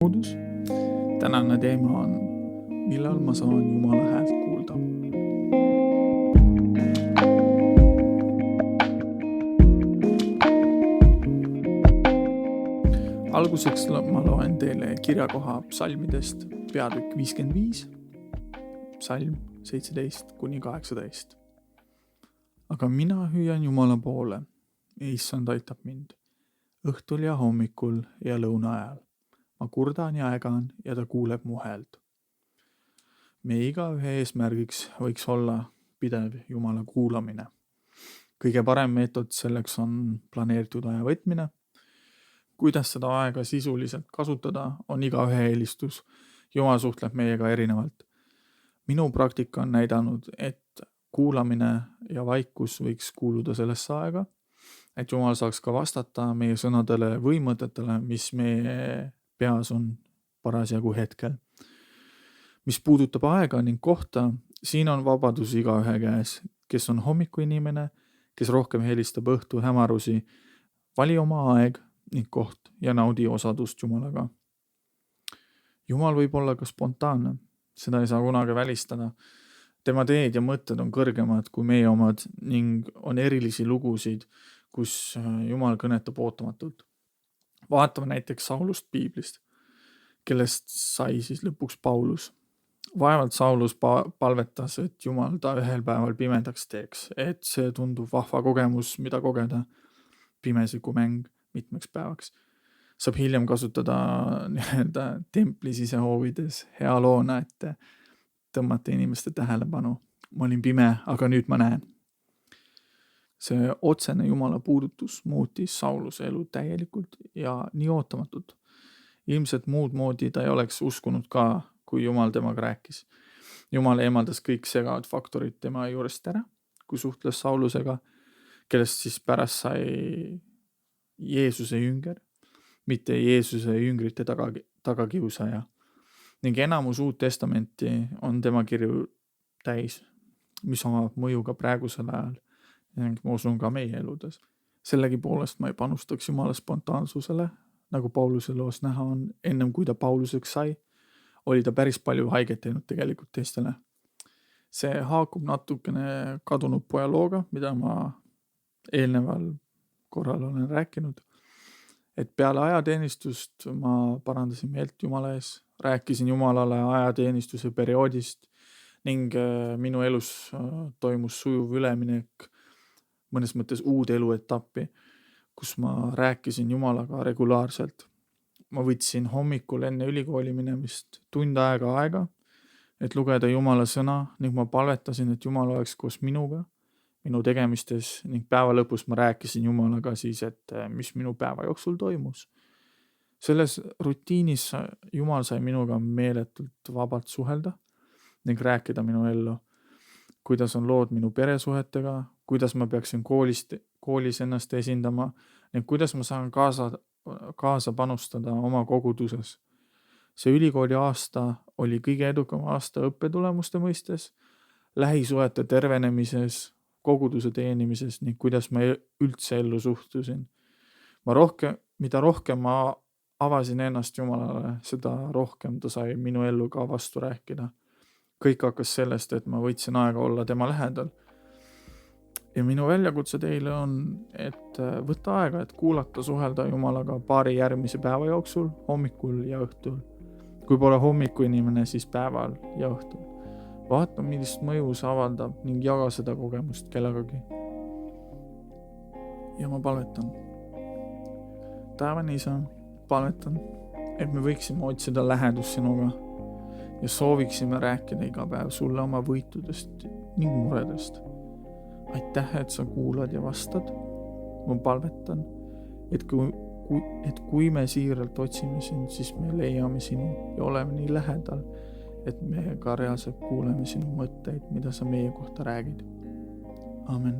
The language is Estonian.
puudus. Tänane teema on, millal ma saan Jumala häält kuulda. Alguseks ma loen teile kirjakoha psalmidest peatükk 55, psalm 17-18. Aga mina hüüan Jumala poole, issand aitab mind, õhtul ja hommikul ja lõuna ajal. Ma kurdan ja ägan ja ta kuuleb mu häält. Meie igaühe eesmärgiks võiks olla pidev Jumala kuulamine. Kõige parem meetod selleks on planeeritud aja võtmine. Kuidas seda aega sisuliselt kasutada, on igaühe eelistus. Jumal suhtleb meiega erinevalt. Minu praktika on näidanud, et kuulamine ja vaikus võiks kuuluda sellesse aega, et Jumal saaks ka vastata meie sõnadele või mõtetele, mis meie peas on parasjagu hetkel. Mis puudutab aega ning kohta, siin on vabadus igaühe käes, kes on hommikuinimene, kes rohkem helistab õhtu hämarusi, vali oma aeg ning koht ja naudi osadust Jumalaga. Jumal võib olla ka spontaanne, seda ei saa kunagi välistada. Tema teed ja mõtted on kõrgemad kui meie omad ning on erilisi lugusid, kus Jumal kõnetab ootamatult. Vaatame näiteks Saulust piiblist, kellest sai siis lõpuks Paulus. Vaevalt Saulus palvetas, et Jumal ta ühel päeval pimedaks teeks, et see tundub vahva kogemus, mida kogeda pimesiku mäng mitmeks päevaks. Saab hiljem kasutada templi sisehoovides hea loona, et tõmmata inimeste tähelepanu. Ma olin pime, aga nüüd ma näen. See otsene Jumala puudutus muutis Sauluse elu täielikult ja nii ootamatult. Ilmselt muud moodi ta ei oleks uskunud ka, kui Jumal temaga rääkis. Jumal eemaldas kõik segavad faktorid tema juurest ära, kui suhtles Saulusega, kellest siis pärast sai Jeesuse jünger, mitte Jeesuse jüngrite tagakiusaja. Ning enamus Uut Testamenti on tema kirju täis, mis omab mõju ka praegusel ajal. Ma usun ka meie eludes. Sellegi poolest ma ei panustaks Jumala spontaansusele, nagu Pauluse loos näha on. Ennem kui ta Pauluseks sai, oli ta päris palju haiget teinud tegelikult teistele. See haakub natukene kadunud poja looga, mida ma eelneval korral olen rääkinud. Et peale ajateenistust ma parandasin meelt Jumala ees, rääkisin Jumalale ajateenistuse perioodist ning minu elus toimus sujuv üleminek mõnes mõttes uude eluetappi, kus ma rääkisin Jumalaga regulaarselt. Ma võtsin hommikul enne ülikooli minemist tund aega, et lugeda Jumala sõna ning ma palvetasin, et Jumal oleks koos minuga, minu tegemistes ning päeva lõpus ma rääkisin Jumalaga siis, et mis minu päeva jooksul toimus. Selles rutiinis Jumal sai minuga meeletult vabalt suhelda ning rääkida minu ellu. Kuidas on lood minu peresuhetega, kuidas ma peaksin koolis ennast esindama ning kuidas ma saan kaasa panustada oma koguduses. See ülikooli aasta oli kõige edukam aasta õppetulemuste mõistes, lähisuhete tervenemises, koguduse teenimises ning kuidas ma üldse ellu suhtusin. Mida rohkem ma avasin ennast Jumalale, seda rohkem ta sai minu ellu ka vastu rääkida. Kõik hakkas sellest, et ma võtsin aega olla tema lähedal. Ja minu väljakutse teile on, et võtta aega, et kuulata, suhelda Jumalaga paari järgmise päeva jooksul, hommikul ja õhtul. Kui pole hommikuinimene, siis päeval ja õhtul. Vaata, millist mõju see avaldab ning jaga seda kogemust kellegagi. Ja ma palvetan. Taevane Isa, palvetan, et me võiksime otsida lähedust sinuga ja sooviksime rääkida iga päev sulle oma võitudest ning muredest. Aitäh, et sa kuulad ja vastad. Ma palvetan, et kui me siiralt otsime sind, siis me leiame sinu ja oleme nii lähedal, et me ka reaalselt kuuleme sinu mõtteid, mida sa meie kohta räägid. Amen.